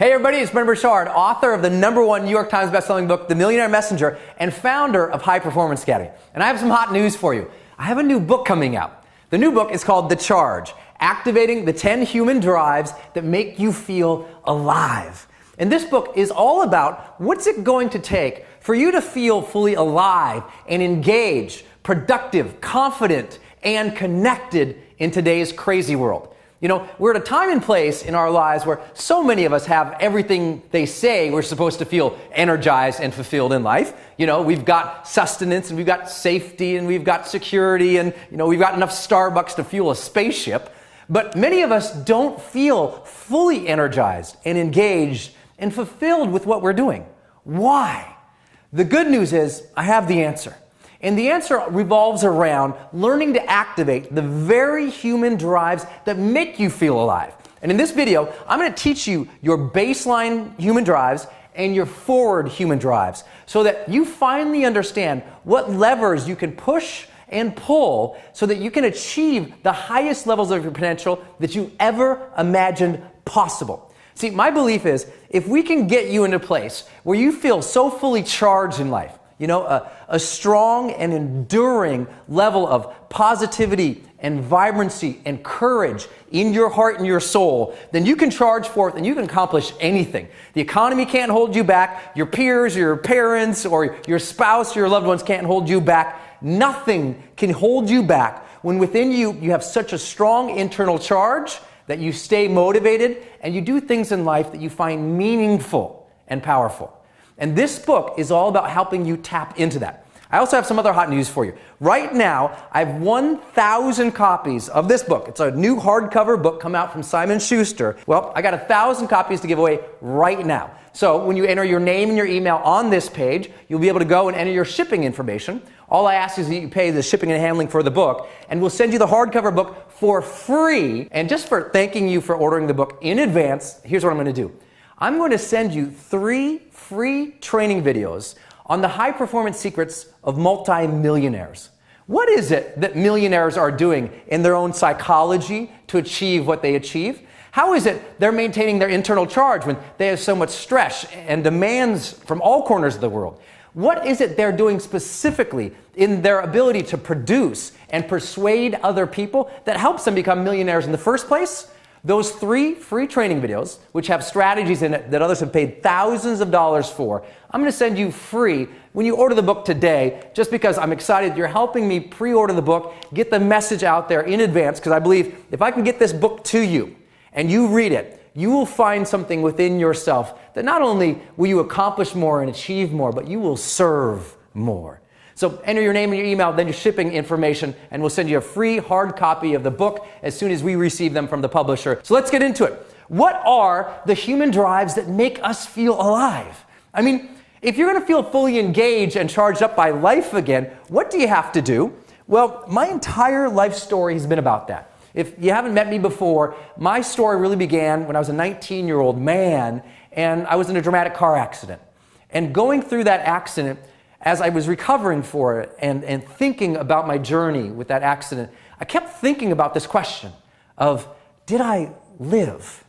Hey everybody, it's Brendon Burchard, author of the #1 New York Times bestselling book, The Millionaire Messenger, and founder of High Performance Academy. And I have some hot news for you. I have a new book coming out. The new book is called The Charge, Activating the 10 Human Drives That Make You Feel Alive. And this book is all about what's it going to take for you to feel fully alive and engaged, productive, confident, and connected in today's crazy world. You know, we're at a time and place in our lives where so many of us have everything they say we're supposed to feel energized and fulfilled in life. You know, we've got sustenance and we've got safety and we've got security and, you know, we've got enough Starbucks to fuel a spaceship. But many of us don't feel fully energized and engaged and fulfilled with what we're doing. Why? The good news is I have the answer. And the answer revolves around learning to activate the very human drives that make you feel alive. And in this video, I'm going to teach you your baseline human drives and your forward human drives so that you finally understand what levers you can push and pull so that you can achieve the highest levels of your potential that you ever imagined possible. See, my belief is if we can get you into a place where you feel so fully charged in life, you know, a strong and enduring level of positivity and vibrancy and courage in your heart and your soul, then you can charge forth and you can accomplish anything. The economy can't hold you back. Your peers, your parents, or your spouse, your loved ones can't hold you back. Nothing can hold you back when within you, you have such a strong internal charge that you stay motivated and you do things in life that you find meaningful and powerful. And this book is all about helping you tap into that. I also have some other hot news for you. Right now, I have 1,000 copies of this book. It's a new hardcover book come out from Simon Schuster. Well, I got 1,000 copies to give away right now. So when you enter your name and your email on this page, you'll be able to go and enter your shipping information. All I ask is that you pay the shipping and handling for the book, and we'll send you the hardcover book for free. And just for thanking you for ordering the book in advance, here's what I'm going to do. I'm going to send you 3 free training videos on the high performance secrets of multi-millionaires. What is it that millionaires are doing in their own psychology to achieve what they achieve? How is it they're maintaining their internal charge when they have so much stress and demands from all corners of the world? What is it they're doing specifically in their ability to produce and persuade other people that helps them become millionaires in the first place? Those 3 free training videos, which have strategies in it that others have paid thousands of dollars for, I'm going to send you free when you order the book today, just because I'm excited you're helping me pre-order the book, get the message out there in advance, because I believe if I can get this book to you and you read it, you will find something within yourself that not only will you accomplish more and achieve more, but you will serve more. So enter your name and your email, then your shipping information, and we'll send you a free hard copy of the book as soon as we receive them from the publisher. So let's get into it. What are the human drives that make us feel alive? I mean, if you're going to feel fully engaged and charged up by life again, what do you have to do? Well, my entire life story has been about that. If you haven't met me before, my story really began when I was a 19-year-old man and I was in a dramatic car accident. And going through that accident, as I was recovering for it and thinking about my journey with that accident, I kept thinking about this question of, did I live?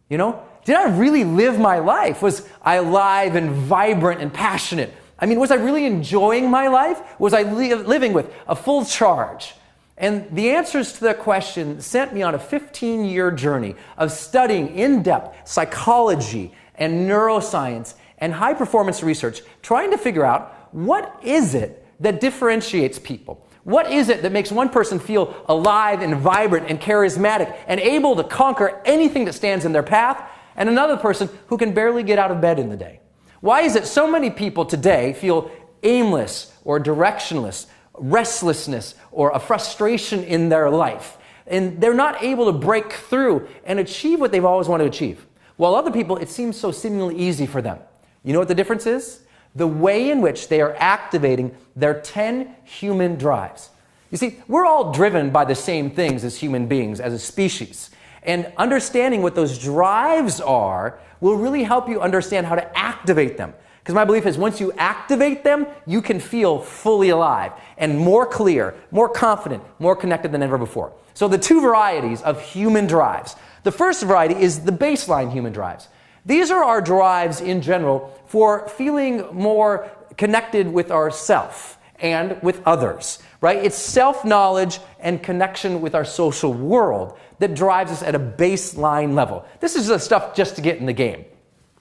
You know, did I really live my life? Was I alive and vibrant and passionate? I mean, was I really enjoying my life? Was I living with a full charge? And the answers to that question sent me on a 15-year journey of studying in-depth psychology and neuroscience and high-performance research, trying to figure out what is it that differentiates people? What is it that makes one person feel alive and vibrant and charismatic and able to conquer anything that stands in their path, and another person who can barely get out of bed in the day? Why is it so many people today feel aimless or directionless, restlessness, or a frustration in their life, and they're not able to break through and achieve what they've always wanted to achieve? While other people, it seems so seemingly easy for them. You know what the difference is? The way in which they are activating their 10 human drives. You see, we're all driven by the same things as human beings, as a species. And understanding what those drives are will really help you understand how to activate them. Because my belief is once you activate them, you can feel fully alive and more clear, more confident, more connected than ever before. So the 2 varieties of human drives. The first variety is the baseline human drives. These are our drives in general for feeling more connected with ourself and with others, right? It's self-knowledge and connection with our social world that drives us at a baseline level. This is the stuff just to get in the game.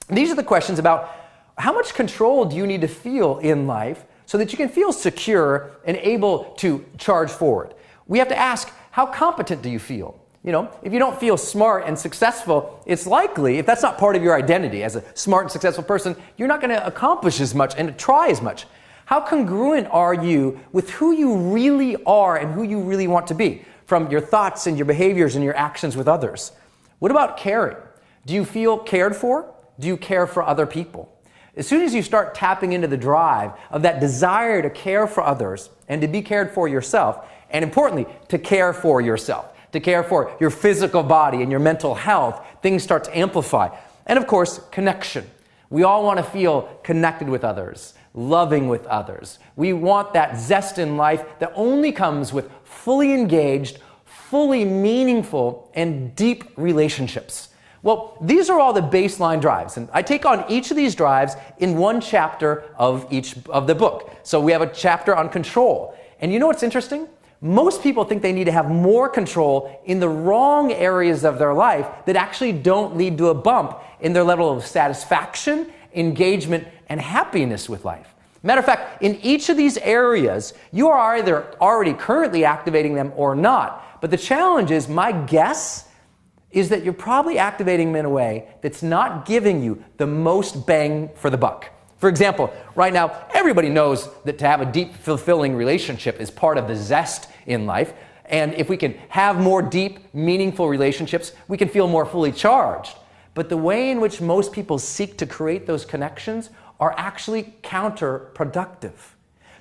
These are the questions about how much control do you need to feel in life so that you can feel secure and able to charge forward. We have to ask, how competent do you feel? You know, if you don't feel smart and successful, it's likely, if that's not part of your identity as a smart and successful person, you're not going to accomplish as much and try as much. How congruent are you with who you really are and who you really want to be, from your thoughts and your behaviors and your actions with others? What about caring? Do you feel cared for? Do you care for other people? As soon as you start tapping into the drive of that desire to care for others and to be cared for yourself, and importantly, to care for yourself, to care for your physical body and your mental health, things start to amplify. And of course, connection. We all want to feel connected with others, loving with others. We want that zest in life that only comes with fully engaged, fully meaningful, and deep relationships. Well, these are all the baseline drives, and I take on each of these drives in one chapter of each of the book. So we have a chapter on control. And you know what's interesting? Most people think they need to have more control in the wrong areas of their life that actually don't lead to a bump in their level of satisfaction, engagement, and happiness with life. Matter of fact, in each of these areas, you are either already currently activating them or not. But the challenge is, my guess is that you're probably activating them in a way that's not giving you the most bang for the buck. For example, right now, everybody knows that to have a deep, fulfilling relationship is part of the zest in life. And if we can have more deep, meaningful relationships, we can feel more fully charged. But the way in which most people seek to create those connections are actually counterproductive.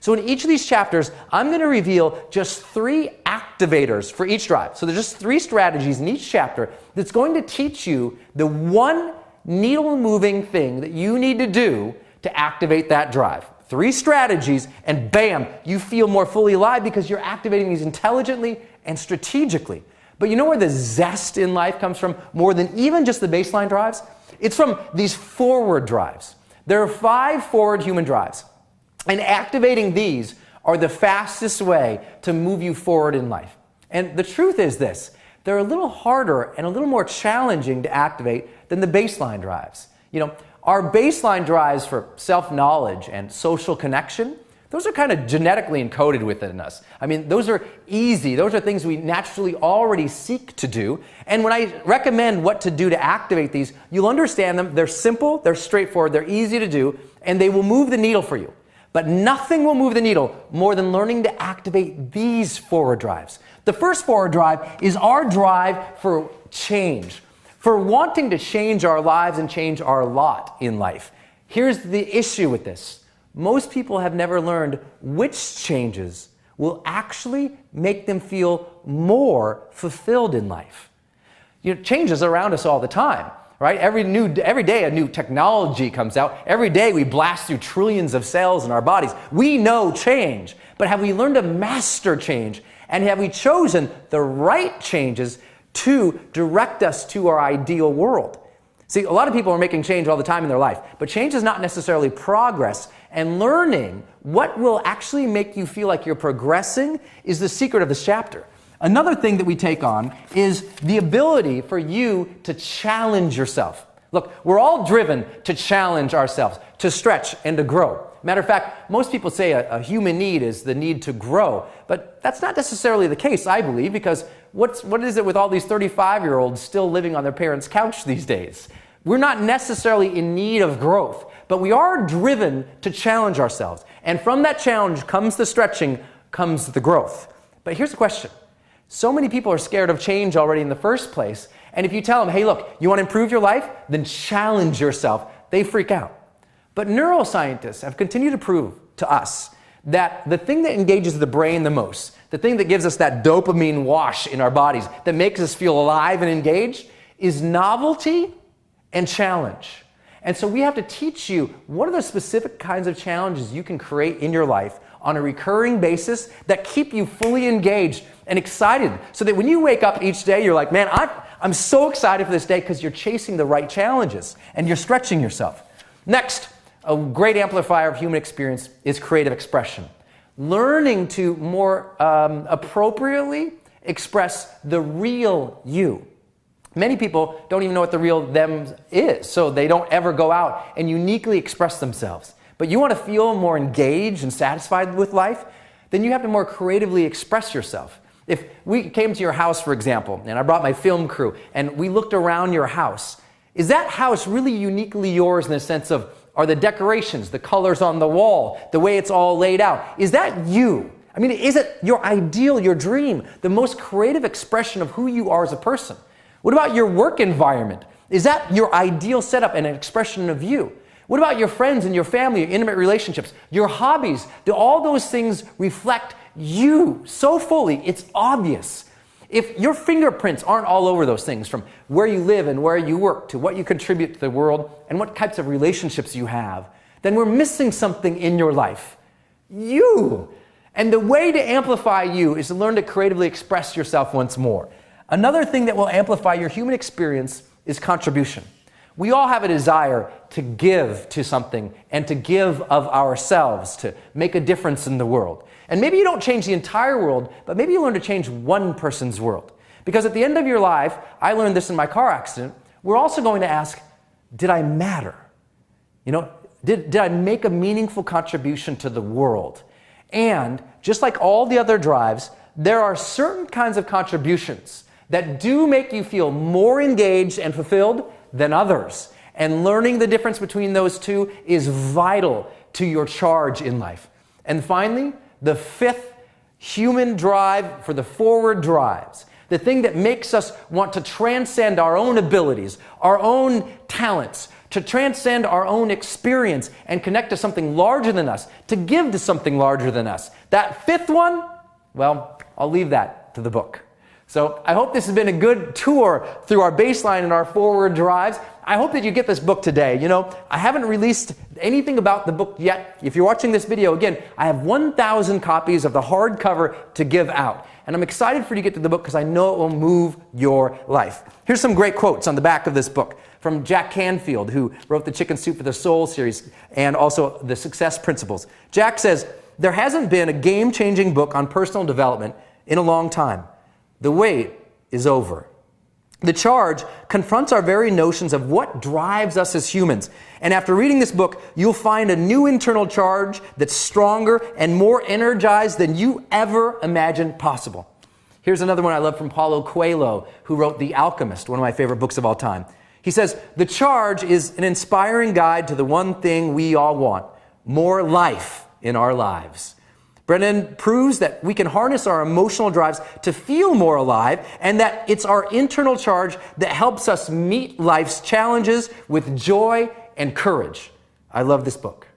So in each of these chapters, I'm going to reveal just 3 activators for each drive. So there's just 3 strategies in each chapter that's going to teach you the one needle-moving thing that you need to do to activate that drive. 3 strategies, and bam, you feel more fully alive because you're activating these intelligently and strategically. But you know where the zest in life comes from more than even just the baseline drives? It's from these forward drives. There are 5 forward human drives, and activating these are the fastest way to move you forward in life. And the truth is this: they're a little harder and a little more challenging to activate than the baseline drives. You know, our baseline drives for self-knowledge and social connection, those are kind of genetically encoded within us. I mean, those are easy. Those are things we naturally already seek to do. And when I recommend what to do to activate these, you'll understand them. They're simple, they're straightforward, they're easy to do, and they will move the needle for you. But nothing will move the needle more than learning to activate these forward drives. The first forward drive is our drive for change, for wanting to change our lives and change our lot in life. Here's the issue with this. Most people have never learned which changes will actually make them feel more fulfilled in life. You know, changes around us all the time, right? Every day a new technology comes out. Every day we blast through trillions of cells in our bodies. We know change, but have we learned to master change? And have we chosen the right changes to direct us to our ideal world? See, a lot of people are making change all the time in their life, but change is not necessarily progress, and learning what will actually make you feel like you're progressing is the secret of this chapter. Another thing that we take on is the ability for you to challenge yourself. Look, we're all driven to challenge ourselves, to stretch and to grow. Matter of fact, most people say a human need is the need to grow, but that's not necessarily the case, I believe, because what is it with all these 35-year-olds still living on their parents' couch these days? We're not necessarily in need of growth, but we are driven to challenge ourselves. And from that challenge comes the stretching, comes the growth. But here's the question. So many people are scared of change already in the first place, and if you tell them, hey, look, you want to improve your life? Then challenge yourself. They freak out. But neuroscientists have continued to prove to us that the thing that engages the brain the most, the thing that gives us that dopamine wash in our bodies, that makes us feel alive and engaged, is novelty and challenge. And so we have to teach you what are the specific kinds of challenges you can create in your life on a recurring basis that keep you fully engaged and excited so that when you wake up each day, you're like, man, I'm so excited for this day because you're chasing the right challenges and you're stretching yourself. Next, a great amplifier of human experience is creative expression. Learning to more appropriately express the real you. Many people don't even know what the real them is, so they don't ever go out and uniquely express themselves. But you want to feel more engaged and satisfied with life, then you have to more creatively express yourself. If we came to your house, for example, and I brought my film crew, and we looked around your house, is that house really uniquely yours in the sense of, are the decorations, the colors on the wall, the way it's all laid out, is that you? I mean, is it your ideal, your dream, the most creative expression of who you are as a person? What about your work environment? Is that your ideal setup and an expression of you? What about your friends and your family, your intimate relationships, your hobbies? Do all those things reflect you so fully, it's obvious? If your fingerprints aren't all over those things, from where you live and where you work to what you contribute to the world and what types of relationships you have, then we're missing something in your life. You. And the way to amplify you is to learn to creatively express yourself once more. Another thing that will amplify your human experience is contribution. We all have a desire to give to something and to give of ourselves, to make a difference in the world. And maybe you don't change the entire world, but maybe you learn to change one person's world. Because at the end of your life, I learned this in my car accident, we're also going to ask, did I matter? You know, did I make a meaningful contribution to the world? And just like all the other drives, there are certain kinds of contributions that do make you feel more engaged and fulfilled than others. And learning the difference between those two is vital to your charge in life. And finally, the fifth human drive for the forward drives, the thing that makes us want to transcend our own abilities, our own talents, to transcend our own experience and connect to something larger than us, to give to something larger than us. That fifth one, well, I'll leave that to the book. So I hope this has been a good tour through our baseline and our forward drives. I hope that you get this book today. You know, I haven't released anything about the book yet. If you're watching this video, again, I have 1,000 copies of the hardcover to give out. And I'm excited for you to get to the book because I know it will move your life. Here's some great quotes on the back of this book from Jack Canfield, who wrote the Chicken Soup for the Soul series and also the Success Principles. Jack says, "There hasn't been a game-changing book on personal development in a long time. The wait is over." The charge confronts our very notions of what drives us as humans. And after reading this book, you'll find a new internal charge that's stronger and more energized than you ever imagined possible. Here's another one I love from Paulo Coelho, who wrote The Alchemist, one of my favorite books of all time. He says, "The charge is an inspiring guide to the one thing we all want, more life in our lives." Brendon proves that we can harness our emotional drives to feel more alive, and that it's our internal charge that helps us meet life's challenges with joy and courage. I love this book.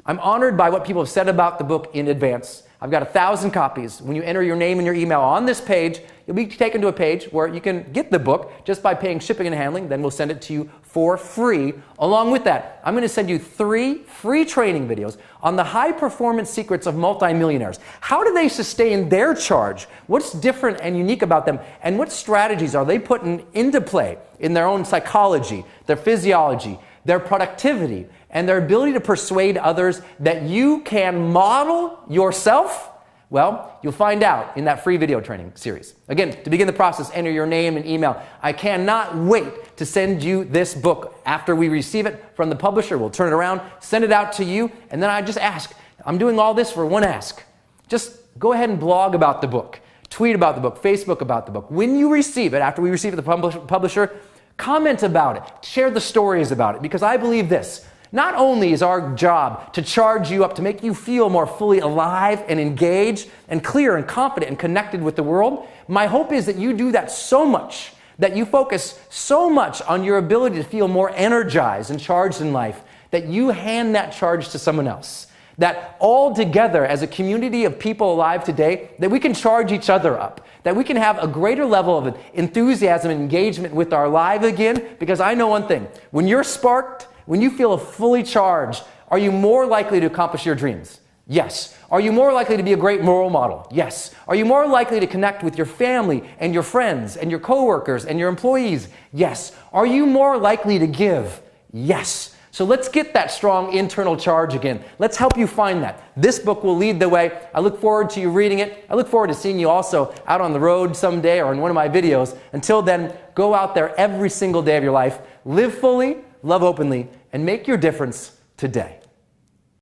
I'm honored by what people have said about the book in advance. I've got 1,000 copies. When you enter your name and your email on this page, you'll be taken to a page where you can get the book just by paying shipping and handling. Then we'll send it to you for free. Along with that, I'm going to send you 3 free training videos on the high performance secrets of multimillionaires. How do they sustain their charge? What's different and unique about them? And what strategies are they putting into play in their own psychology, their physiology, their productivity, and their ability to persuade others that you can model yourself? Well, you'll find out in that free video training series. Again, to begin the process, enter your name and email. I cannot wait to send you this book. After we receive it from the publisher, we'll turn it around, send it out to you, and then I just ask. I'm doing all this for one ask. Just go ahead and blog about the book, tweet about the book, Facebook about the book. When you receive it, after we receive it, the publisher, comment about it, share the stories about it, because I believe this. Not only is our job to charge you up, to make you feel more fully alive and engaged and clear and confident and connected with the world, my hope is that you do that so much, that you focus so much on your ability to feel more energized and charged in life, that you hand that charge to someone else. That all together as a community of people alive today, that we can charge each other up, that we can have a greater level of enthusiasm and engagement with our life again, because I know one thing, when you're sparked, when you feel fully charged, are you more likely to accomplish your dreams? Yes. Are you more likely to be a great role model? Yes. Are you more likely to connect with your family and your friends and your coworkers and your employees? Yes. Are you more likely to give? Yes. So let's get that strong internal charge again. Let's help you find that. This book will lead the way. I look forward to you reading it. I look forward to seeing you also out on the road someday or in one of my videos. Until then, go out there every single day of your life, live fully, love openly, and make your difference today.